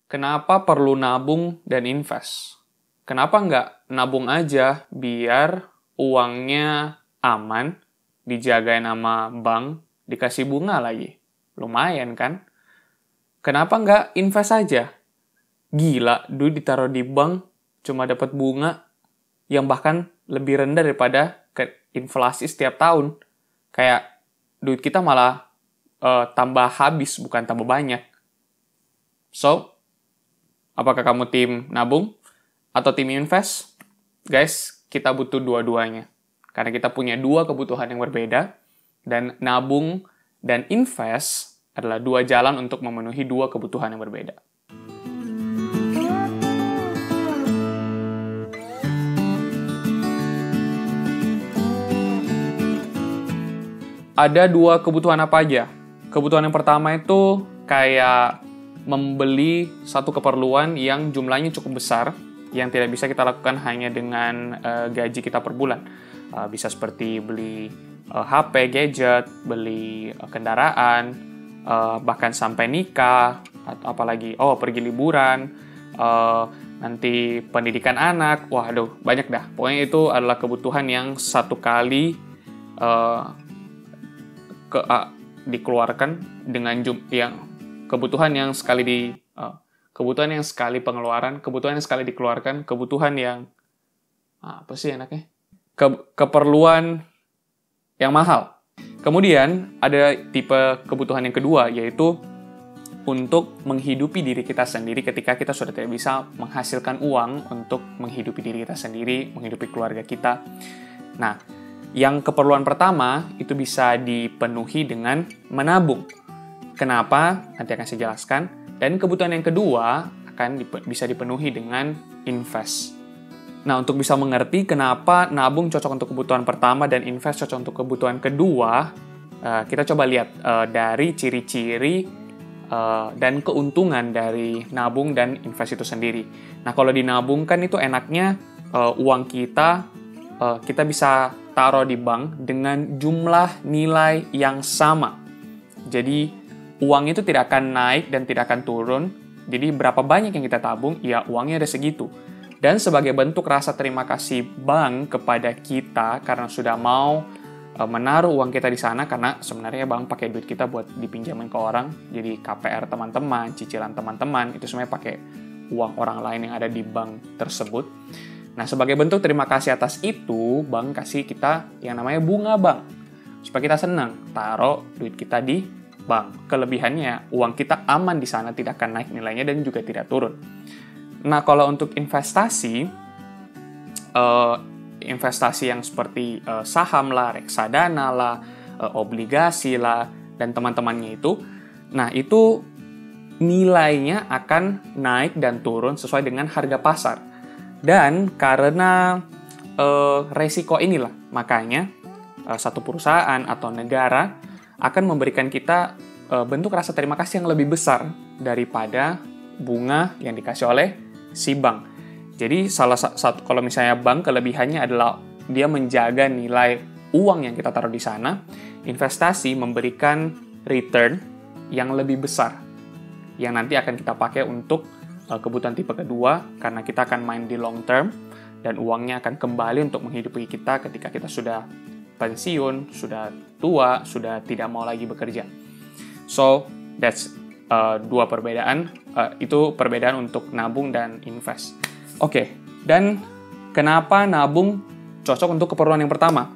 Kenapa perlu nabung dan invest? Kenapa nggak nabung aja biar uangnya aman, dijagain sama bank, dikasih bunga lagi? Lumayan kan? Kenapa nggak invest aja? Gila, duit ditaruh di bank cuma dapat bunga yang bahkan lebih rendah daripada inflasi setiap tahun. Kayak duit kita malah tambah habis, bukan tambah banyak. So, apakah kamu tim nabung atau tim invest? Guys, kita butuh dua-duanya. Karena kita punya dua kebutuhan yang berbeda, dan nabung dan invest adalah dua jalan untuk memenuhi dua kebutuhan yang berbeda. Ada dua kebutuhan apa aja? Kebutuhan yang pertama itu kayak membeli satu keperluan yang jumlahnya cukup besar, yang tidak bisa kita lakukan hanya dengan gaji kita per bulan. Bisa seperti beli HP, gadget, beli kendaraan, bahkan sampai nikah, atau apalagi pergi liburan, nanti pendidikan anak, waduh banyak dah. Pokoknya itu adalah kebutuhan yang satu kali dikeluarkan dengan kebutuhan yang sekali pengeluaran, kebutuhan yang sekali dikeluarkan, kebutuhan yang apa sih enaknya? Keperluan yang mahal. Kemudian ada tipe kebutuhan yang kedua, yaitu untuk menghidupi diri kita sendiri ketika kita sudah tidak bisa menghasilkan uang untuk menghidupi diri kita sendiri, menghidupi keluarga kita. Nah, yang keperluan pertama itu bisa dipenuhi dengan menabung. Kenapa? Nanti akan saya jelaskan. Dan kebutuhan yang kedua bisa dipenuhi dengan invest. Nah, untuk bisa mengerti kenapa nabung cocok untuk kebutuhan pertama dan invest cocok untuk kebutuhan kedua, kita coba lihat dari ciri-ciri dan keuntungan dari nabung dan invest itu sendiri. Nah, kalau dinabungkan itu enaknya uang kita bisa taruh di bank dengan jumlah nilai yang sama. Jadi, uang itu tidak akan naik dan tidak akan turun. Jadi, berapa banyak yang kita tabung, ya uangnya ada segitu. Dan sebagai bentuk rasa terima kasih bank kepada kita karena sudah mau menaruh uang kita di sana, karena sebenarnya bank pakai duit kita buat dipinjamin ke orang. Jadi, KPR teman-teman, cicilan teman-teman, itu semuanya pakai uang orang lain yang ada di bank tersebut. Nah, sebagai bentuk terima kasih atas itu, bank kasih kita yang namanya bunga bank. Supaya kita senang, taruh duit kita di bank. Kelebihannya, uang kita aman di sana, tidak akan naik nilainya dan juga tidak turun. Nah, kalau untuk investasi yang seperti saham lah, reksadana lah, obligasi lah, dan teman-temannya itu, nah itu nilainya akan naik dan turun sesuai dengan harga pasar. Dan karena resiko inilah, makanya satu perusahaan atau negara akan memberikan kita bentuk rasa terima kasih yang lebih besar daripada bunga yang dikasih oleh si bank. Jadi salah satu, kalau misalnya bank, kelebihannya adalah dia menjaga nilai uang yang kita taruh di sana. Investasi memberikan return yang lebih besar, yang nanti akan kita pakai untuk kebutuhan tipe kedua, karena kita akan main di long term, dan uangnya akan kembali untuk menghidupi kita ketika kita sudah pensiun, sudah tua, sudah tidak mau lagi bekerja. So, that's dua perbedaan. Itu perbedaan untuk nabung dan invest. Oke, dan kenapa nabung cocok untuk keperluan yang pertama?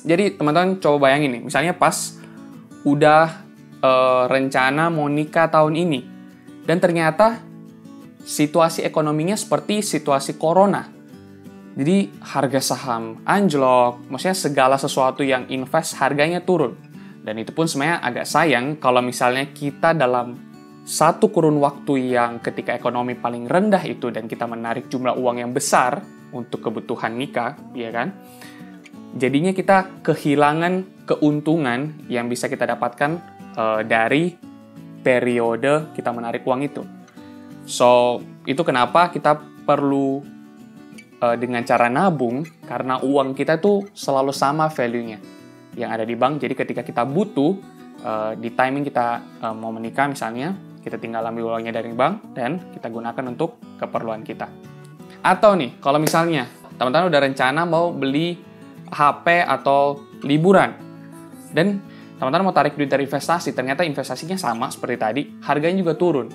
Jadi, teman-teman coba bayangin nih, misalnya pas udah rencana mau nikah tahun ini, dan ternyata situasi ekonominya seperti situasi corona. Jadi harga saham anjlok, maksudnya segala sesuatu yang invest harganya turun. Dan itu pun sebenarnya agak sayang kalau misalnya kita dalam satu kurun waktu yang ketika ekonomi paling rendah itu dan kita menarik jumlah uang yang besar untuk kebutuhan nikah, ya kan? Jadinya kita kehilangan keuntungan yang bisa kita dapatkan dari periode kita menarik uang itu. So, itu kenapa kita perlu dengan cara nabung, karena uang kita tuh selalu sama value-nya yang ada di bank. Jadi ketika kita butuh, di timing kita mau menikah misalnya, kita tinggal ambil uangnya dari bank dan kita gunakan untuk keperluan kita. Atau nih, kalau misalnya teman-teman udah rencana mau beli HP atau liburan, dan teman-teman mau tarik duit dari investasi, ternyata investasinya sama seperti tadi, harganya juga turun.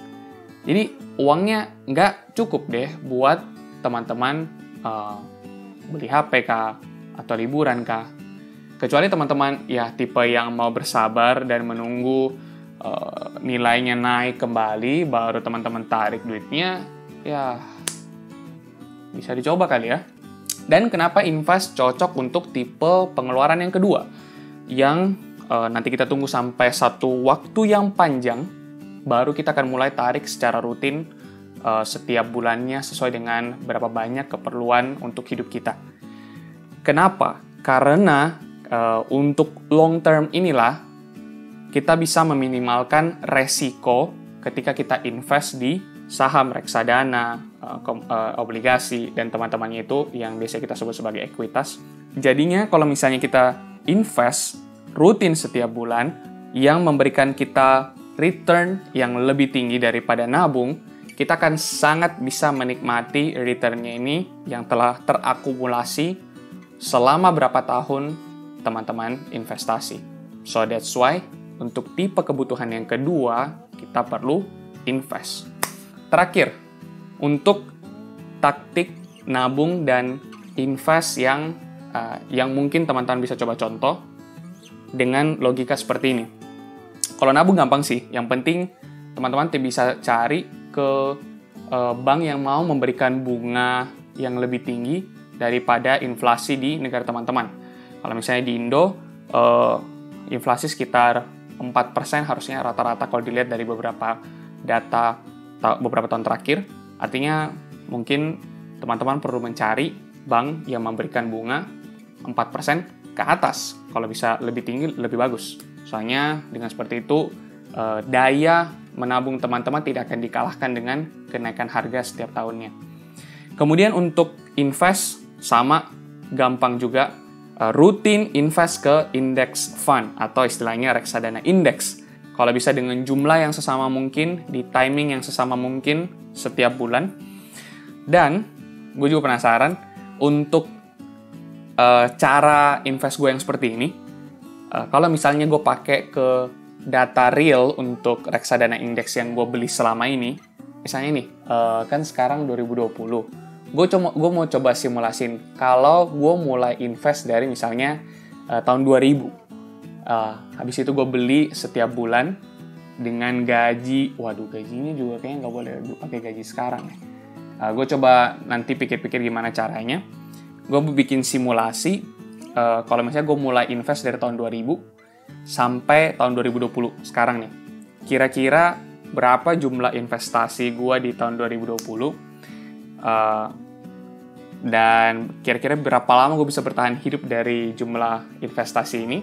Jadi uangnya nggak cukup deh buat teman-teman beli HP kah, atau liburan kah. Kecuali teman-teman ya tipe yang mau bersabar dan menunggu nilainya naik kembali, baru teman-teman tarik duitnya, ya bisa dicoba kali ya. Dan kenapa invest cocok untuk tipe pengeluaran yang kedua, yang nanti kita tunggu sampai satu waktu yang panjang, baru kita akan mulai tarik secara rutin setiap bulannya sesuai dengan berapa banyak keperluan untuk hidup kita. Kenapa? Karena untuk long term inilah kita bisa meminimalkan resiko ketika kita invest di saham, reksadana, obligasi, dan teman-temannya itu yang biasa kita sebut sebagai ekuitas. Jadinya kalau misalnya kita invest rutin setiap bulan yang memberikan kita return yang lebih tinggi daripada nabung, kita akan sangat bisa menikmati returnnya ini yang telah terakumulasi selama berapa tahun teman-teman investasi. So that's why untuk tipe kebutuhan yang kedua kita perlu invest. Terakhir, untuk taktik nabung dan invest yang mungkin teman-teman bisa coba contoh dengan logika seperti ini. Kalau nabung gampang sih, yang penting teman-teman bisa cari ke bank yang mau memberikan bunga yang lebih tinggi daripada inflasi di negara teman-teman. Kalau misalnya di Indo, inflasi sekitar 4% harusnya rata-rata kalau dilihat dari beberapa data beberapa tahun terakhir. Artinya mungkin teman-teman perlu mencari bank yang memberikan bunga 4% ke atas. Kalau bisa lebih tinggi, lebih bagus. Soalnya dengan seperti itu, daya menabung teman-teman tidak akan dikalahkan dengan kenaikan harga setiap tahunnya. Kemudian untuk invest, sama gampang juga. Rutin invest ke index fund atau istilahnya reksadana indeks. Kalau bisa dengan jumlah yang sesama mungkin, di timing yang sesama mungkin setiap bulan. Dan gue juga penasaran untuk cara invest gue yang seperti ini. Kalau misalnya gue pakai ke data real untuk reksadana indeks yang gue beli selama ini, misalnya nih, kan sekarang 2020. Gue mau coba simulasin kalau gue mulai invest dari misalnya tahun 2000. Habis itu gue beli setiap bulan dengan gaji, waduh gajinya juga kayaknya nggak boleh pakai gaji sekarang ya. Gue coba nanti pikir-pikir gimana caranya. Gue bikin simulasi, kalau misalnya gue mulai invest dari tahun 2000 sampai tahun 2020 sekarang nih. Kira-kira berapa jumlah investasi gue di tahun 2020? Dan kira-kira berapa lama gue bisa bertahan hidup dari jumlah investasi ini.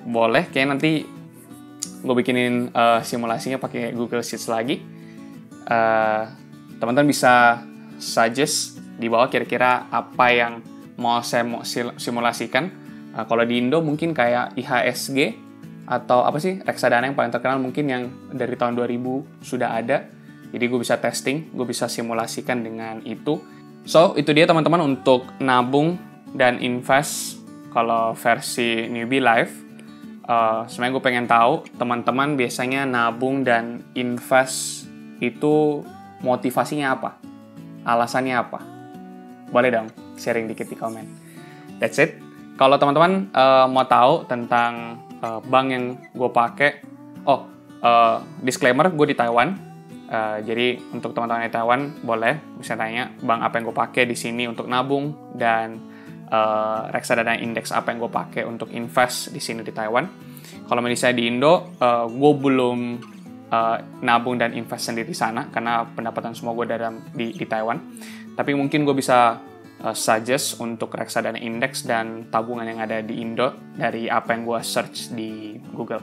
Boleh, kayak nanti gue bikinin simulasinya pakai Google Sheets lagi. Teman-teman bisa suggest di bawah kira-kira apa yang mau saya simulasikan. Kalau di Indo mungkin kayak IHSG atau apa sih reksadana yang paling terkenal mungkin yang dari tahun 2000 sudah ada. Jadi gue bisa testing, gue bisa simulasikan dengan itu. So, itu dia teman-teman untuk nabung dan invest kalau versi Newbie Life. Sebenarnya gue pengen tahu teman-teman biasanya nabung dan invest itu motivasinya apa? Alasannya apa? Boleh dong sharing dikit di komen. That's it. Kalau teman-teman mau tahu tentang bank yang gue pakai, disclaimer, gue di Taiwan. Jadi untuk teman-teman di Taiwan boleh bisa tanya bank apa yang gue pakai di sini untuk nabung dan reksadana indeks apa yang gue pakai untuk invest di sini di Taiwan. Kalau misalnya di Indo, gue belum nabung dan invest sendiri di sana karena pendapatan semua gue di Taiwan. Tapi mungkin gue bisa suggest untuk reksadana indeks dan tabungan yang ada di Indo dari apa yang gue search di Google.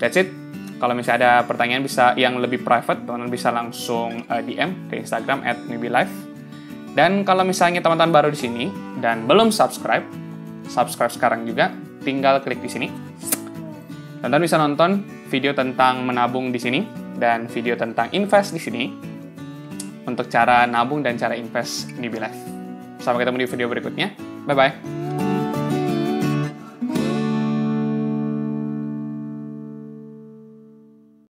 That's it. Kalau misalnya ada pertanyaan bisa yang lebih private, teman-teman bisa langsung DM ke Instagram @newbielife. Dan kalau misalnya teman-teman baru di sini dan belum subscribe sekarang juga, tinggal klik di sini. Teman-teman bisa nonton video tentang menabung di sini dan video tentang invest di sini untuk cara nabung dan cara invest di BeLive. Sampai ketemu di video berikutnya. Bye-bye.